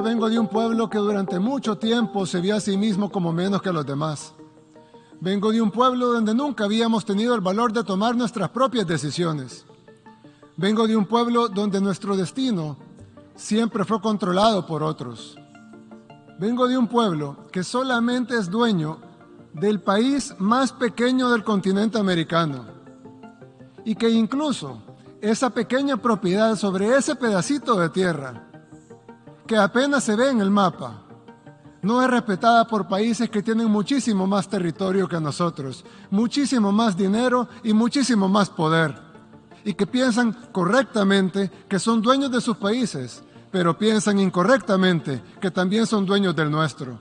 Yo vengo de un pueblo que durante mucho tiempo se vio a sí mismo como menos que los demás. Vengo de un pueblo donde nunca habíamos tenido el valor de tomar nuestras propias decisiones. Vengo de un pueblo donde nuestro destino siempre fue controlado por otros. Vengo de un pueblo que solamente es dueño del país más pequeño del continente americano y que incluso esa pequeña propiedad sobre ese pedacito de tierra que apenas se ve en el mapa no es respetada por países que tienen muchísimo más territorio que nosotros, muchísimo más dinero y muchísimo más poder, y que piensan correctamente que son dueños de sus países, pero piensan incorrectamente que también son dueños del nuestro.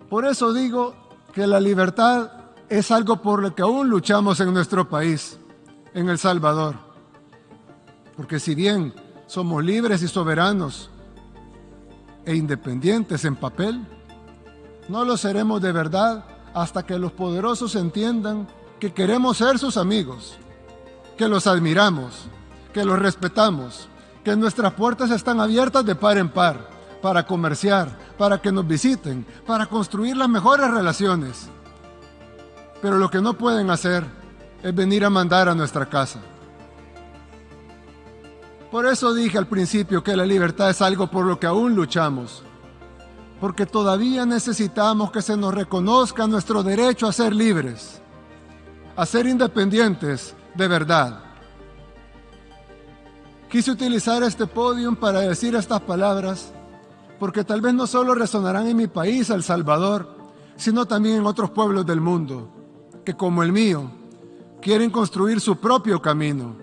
Por eso digo que la libertad es algo por lo que aún luchamos en nuestro país, en El Salvador. Porque si bien somos libres y soberanos e independientes en papel, no lo seremos de verdad hasta que los poderosos entiendan que queremos ser sus amigos, que los admiramos, que los respetamos, que nuestras puertas están abiertas de par en par para comerciar, para que nos visiten, para construir las mejores relaciones. Pero lo que no pueden hacer es venir a mandar a nuestra casa. Por eso dije al principio que la libertad es algo por lo que aún luchamos, porque todavía necesitamos que se nos reconozca nuestro derecho a ser libres, a ser independientes de verdad. Quise utilizar este podio para decir estas palabras, porque tal vez no solo resonarán en mi país, El Salvador, sino también en otros pueblos del mundo, que como el mío, quieren construir su propio camino,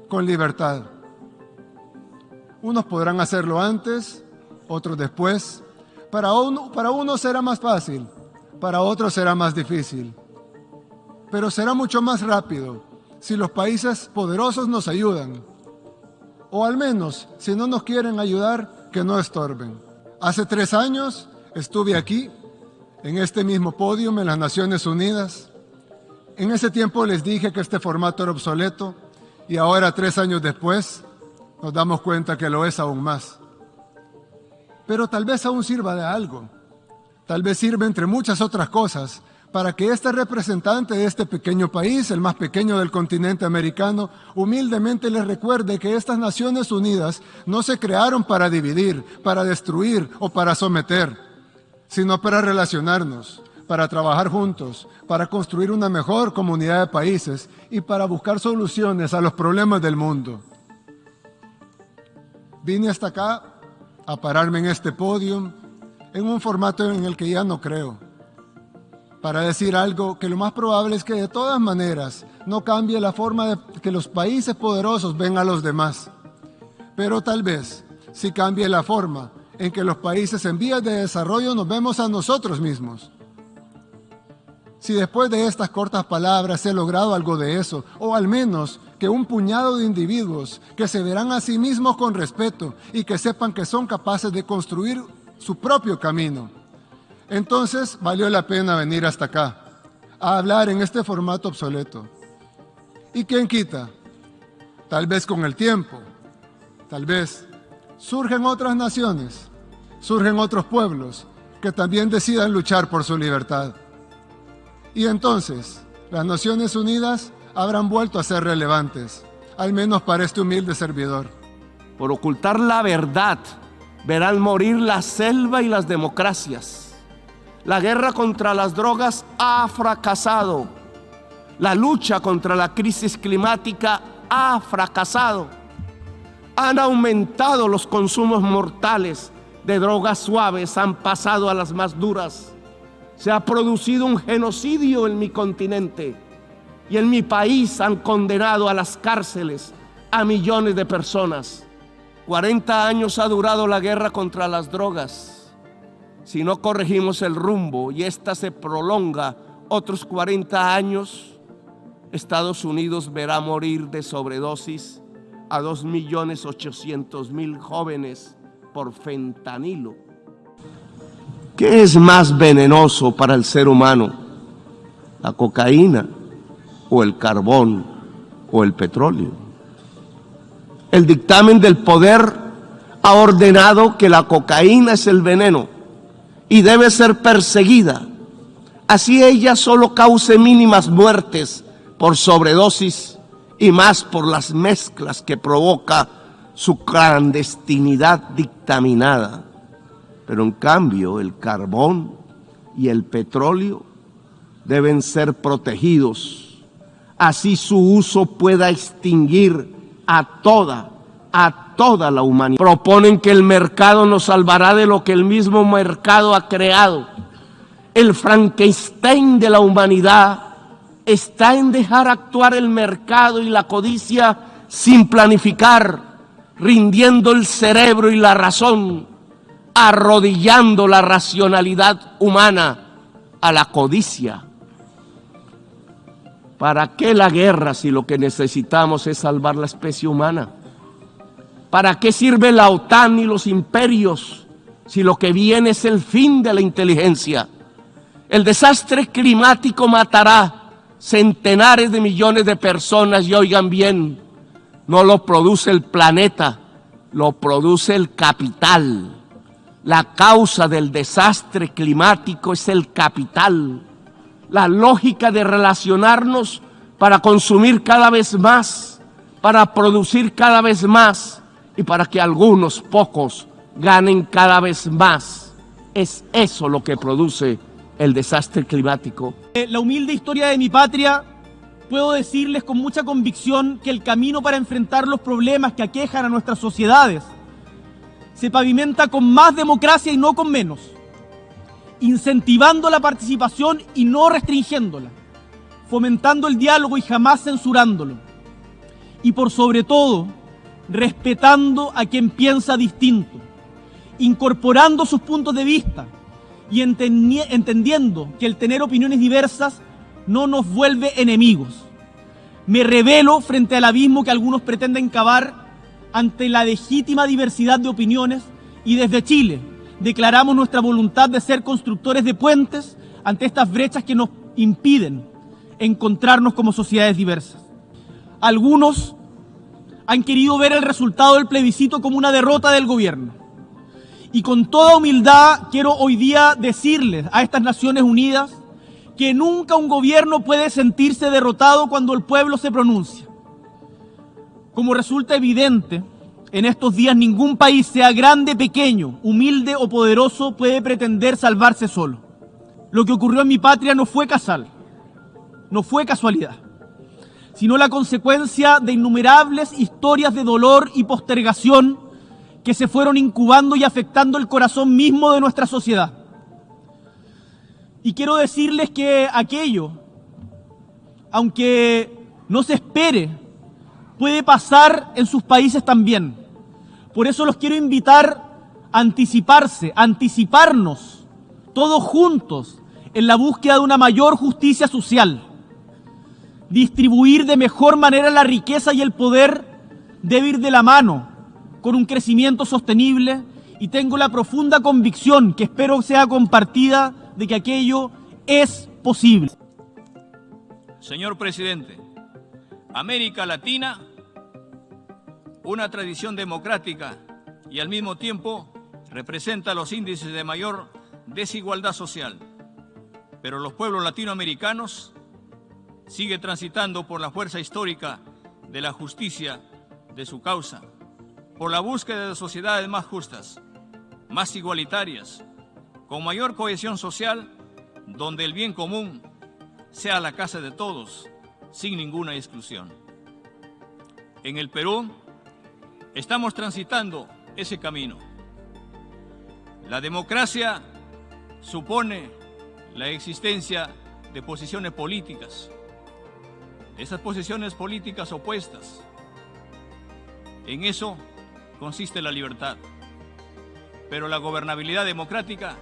con libertad. Unos podrán hacerlo antes, otros después. Para unos será más fácil, para otros será más difícil. Pero será mucho más rápido si los países poderosos nos ayudan. O al menos, si no nos quieren ayudar, que no estorben. Hace 3 años estuve aquí, en este mismo podio en las Naciones Unidas. En ese tiempo les dije que este formato era obsoleto y ahora, 3 años después, nos damos cuenta que lo es aún más. Pero tal vez aún sirva de algo. Tal vez sirva, entre muchas otras cosas, para que este representante de este pequeño país, el más pequeño del continente americano, humildemente les recuerde que estas Naciones Unidas no se crearon para dividir, para destruir o para someter, sino para relacionarnos, para trabajar juntos, para construir una mejor comunidad de países y para buscar soluciones a los problemas del mundo. Vine hasta acá a pararme en este podio, en un formato en el que ya no creo, para decir algo que lo más probable es que de todas maneras no cambie la forma de que los países poderosos ven a los demás, pero tal vez sí cambie la forma en que los países en vías de desarrollo nos vemos a nosotros mismos. Si después de estas cortas palabras se ha logrado algo de eso, o al menos que un puñado de individuos que se verán a sí mismos con respeto y que sepan que son capaces de construir su propio camino, entonces valió la pena venir hasta acá, a hablar en este formato obsoleto. ¿Y quién quita? Tal vez con el tiempo, tal vez surgen otras naciones, surgen otros pueblos que también decidan luchar por su libertad. Y entonces, las Naciones Unidas habrán vuelto a ser relevantes, al menos para este humilde servidor. Por ocultar la verdad, verán morir la selva y las democracias. La guerra contra las drogas ha fracasado. La lucha contra la crisis climática ha fracasado. Han aumentado los consumos mortales de drogas suaves, han pasado a las más duras. Se ha producido un genocidio en mi continente y en mi país han condenado a las cárceles a millones de personas. 40 años ha durado la guerra contra las drogas. Si no corregimos el rumbo y esta se prolonga otros 40 años, Estados Unidos verá morir de sobredosis a 2.800.000 jóvenes por fentanilo. ¿Qué es más venenoso para el ser humano? ¿La cocaína o el carbón o el petróleo? El dictamen del poder ha ordenado que la cocaína es el veneno y debe ser perseguida, así ella solo cause mínimas muertes por sobredosis y más por las mezclas que provoca su clandestinidad dictaminada. Pero en cambio el carbón y el petróleo deben ser protegidos, así su uso pueda extinguir a toda la humanidad. Proponen que el mercado nos salvará de lo que el mismo mercado ha creado. El Frankenstein de la humanidad está en dejar actuar el mercado y la codicia sin planificar, rindiendo el cerebro y la razón, arrodillando la racionalidad humana a la codicia. ¿Para qué la guerra si lo que necesitamos es salvar la especie humana? ¿Para qué sirve la OTAN y los imperios si lo que viene es el fin de la inteligencia? El desastre climático matará centenares de millones de personas y oigan bien, no lo produce el planeta, lo produce el capital. La causa del desastre climático es el capital. La lógica de relacionarnos para consumir cada vez más, para producir cada vez más y para que algunos pocos ganen cada vez más. Es eso lo que produce el desastre climático. La humilde historia de mi patria, puedo decirles con mucha convicción que el camino para enfrentar los problemas que aquejan a nuestras sociedades se pavimenta con más democracia y no con menos, incentivando la participación y no restringiéndola, fomentando el diálogo y jamás censurándolo, y por sobre todo, respetando a quien piensa distinto, incorporando sus puntos de vista y entendiendo que el tener opiniones diversas no nos vuelve enemigos. Me rebelo frente al abismo que algunos pretenden cavar ante la legítima diversidad de opiniones y desde Chile declaramos nuestra voluntad de ser constructores de puentes ante estas brechas que nos impiden encontrarnos como sociedades diversas. Algunos han querido ver el resultado del plebiscito como una derrota del gobierno. Y con toda humildad quiero hoy día decirles a estas Naciones Unidas que nunca un gobierno puede sentirse derrotado cuando el pueblo se pronuncia. Como resulta evidente, en estos días ningún país, sea grande, pequeño, humilde o poderoso, puede pretender salvarse solo. Lo que ocurrió en mi patria no fue casual, no fue casualidad, sino la consecuencia de innumerables historias de dolor y postergación que se fueron incubando y afectando el corazón mismo de nuestra sociedad. Y quiero decirles que aquello, aunque no se espere, puede pasar en sus países también. Por eso los quiero invitar a anticiparse, a anticiparnos todos juntos en la búsqueda de una mayor justicia social, distribuir de mejor manera la riqueza y el poder debe ir de la mano con un crecimiento sostenible, y tengo la profunda convicción, que espero sea compartida, de que aquello es posible. Señor presidente, América Latina, una tradición democrática y al mismo tiempo representa los índices de mayor desigualdad social, pero los pueblos latinoamericanos siguen transitando por la fuerza histórica de la justicia de su causa, por la búsqueda de sociedades más justas, más igualitarias, con mayor cohesión social, donde el bien común sea la casa de todos, sin ninguna exclusión. En el Perú estamos transitando ese camino. La democracia supone la existencia de posiciones políticas. Esas posiciones políticas opuestas, en eso consiste la libertad. Pero la gobernabilidad democrática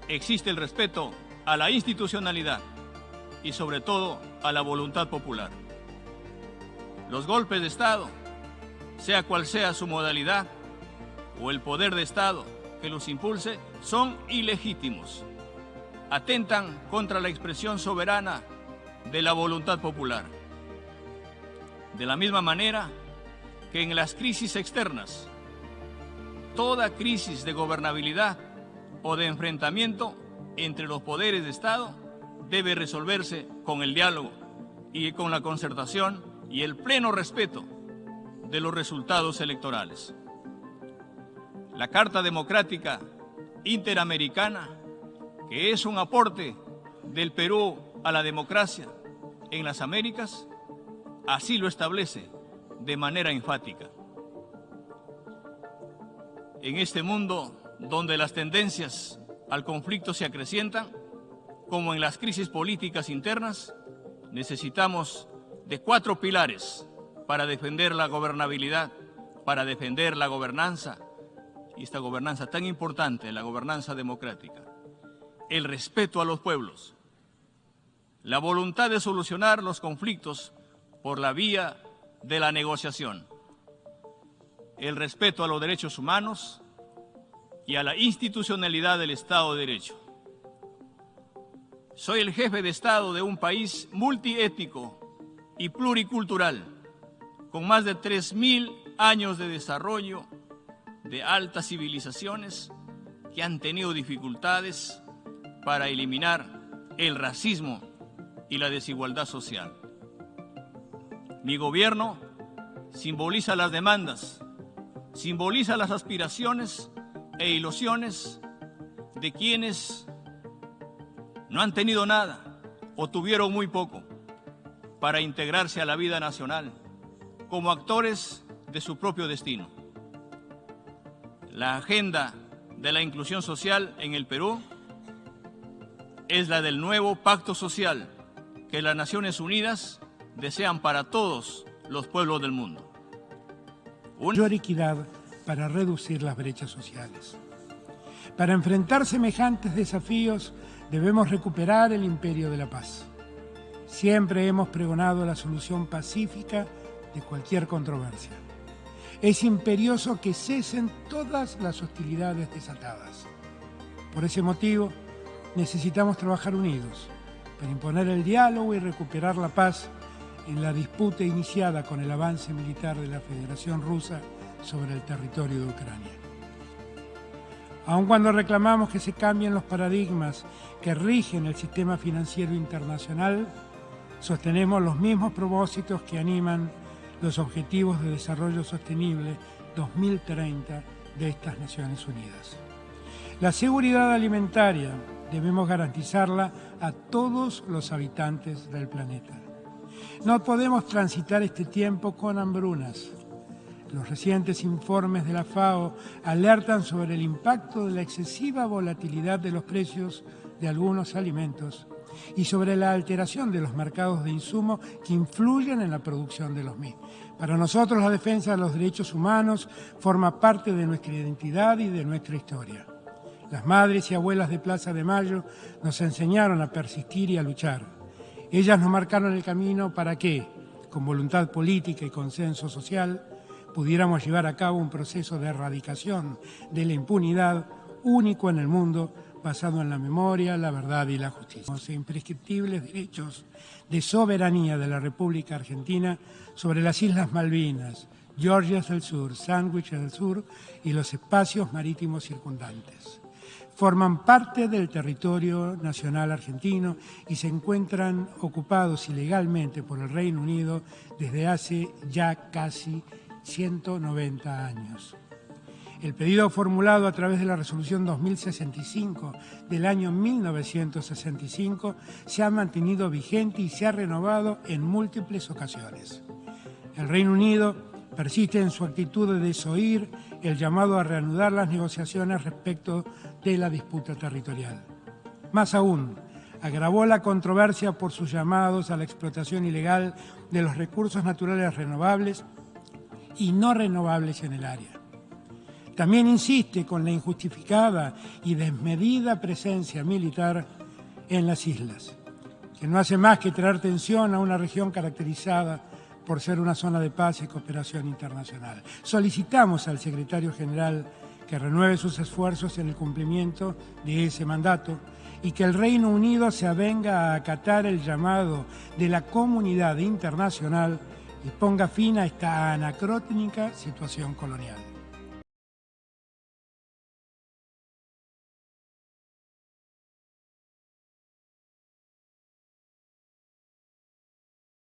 existe el respeto a la institucionalidad y sobre todo a la voluntad popular. Los golpes de Estado, sea cual sea su modalidad, o el poder de Estado que los impulse, son ilegítimos. Atentan contra la expresión soberana de la voluntad popular. De la misma manera que en las crisis externas, toda crisis de gobernabilidad o de enfrentamiento entre los poderes de Estado debe resolverse con el diálogo y con la concertación y el pleno respeto de los resultados electorales. La Carta Democrática Interamericana, que es un aporte del Perú a la democracia en las Américas, así lo establece de manera enfática. En este mundo donde las tendencias al conflicto se acrecientan, como en las crisis políticas internas, necesitamos de 4 pilares para defender la gobernabilidad, para defender la gobernanza, y esta gobernanza tan importante, la gobernanza democrática: el respeto a los pueblos, la voluntad de solucionar los conflictos por la vía de la negociación, el respeto a los derechos humanos y a la institucionalidad del Estado de Derecho. Soy el jefe de Estado de un país multiétnico y pluricultural, con más de 3.000 años de desarrollo, de altas civilizaciones que han tenido dificultades para eliminar el racismo y la desigualdad social. Mi gobierno simboliza las demandas, simboliza las aspiraciones e ilusiones de quienes no han tenido nada o tuvieron muy poco para integrarse a la vida nacional como actores de su propio destino. La agenda de la inclusión social en el Perú es la del nuevo pacto social que las Naciones Unidas desean para todos los pueblos del mundo. Mayor equidad para reducir las brechas sociales. Para enfrentar semejantes desafíos debemos recuperar el imperio de la paz. Siempre hemos pregonado la solución pacífica de cualquier controversia. Es imperioso que cesen todas las hostilidades desatadas. Por ese motivo, necesitamos trabajar unidos para imponer el diálogo y recuperar la paz en la disputa iniciada con el avance militar de la Federación Rusa sobre el territorio de Ucrania. Aun cuando reclamamos que se cambien los paradigmas que rigen el sistema financiero internacional, sostenemos los mismos propósitos que animan los Objetivos de Desarrollo Sostenible 2030 de estas Naciones Unidas. La seguridad alimentaria debemos garantizarla a todos los habitantes del planeta. No podemos transitar este tiempo con hambrunas. Los recientes informes de la FAO alertan sobre el impacto de la excesiva volatilidad de los precios de algunos alimentos y sobre la alteración de los mercados de insumos que influyen en la producción de los mismos. Para nosotros, la defensa de los derechos humanos forma parte de nuestra identidad y de nuestra historia. Las madres y abuelas de Plaza de Mayo nos enseñaron a persistir y a luchar. Ellas nos marcaron el camino para que, con voluntad política y consenso social, pudiéramos llevar a cabo un proceso de erradicación de la impunidad único en el mundo, basado en la memoria, la verdad y la justicia. Los imprescriptibles derechos de soberanía de la República Argentina sobre las Islas Malvinas, Georgias del Sur, Sandwich del Sur y los espacios marítimos circundantes. Forman parte del territorio nacional argentino y se encuentran ocupados ilegalmente por el Reino Unido desde hace ya casi 190 años. El pedido formulado a través de la Resolución 2065 del año 1965 se ha mantenido vigente y se ha renovado en múltiples ocasiones. El Reino Unido persiste en su actitud de desoír el llamado a reanudar las negociaciones respecto de la disputa territorial. Más aún, agravó la controversia por sus llamados a la explotación ilegal de los recursos naturales renovables y no renovables en el área. También insiste con la injustificada y desmedida presencia militar en las islas, que no hace más que traer tensión a una región caracterizada por ser una zona de paz y cooperación internacional. Solicitamos al secretario general que renueve sus esfuerzos en el cumplimiento de ese mandato y que el Reino Unido se avenga a acatar el llamado de la comunidad internacional y ponga fin a esta anacrónica situación colonial.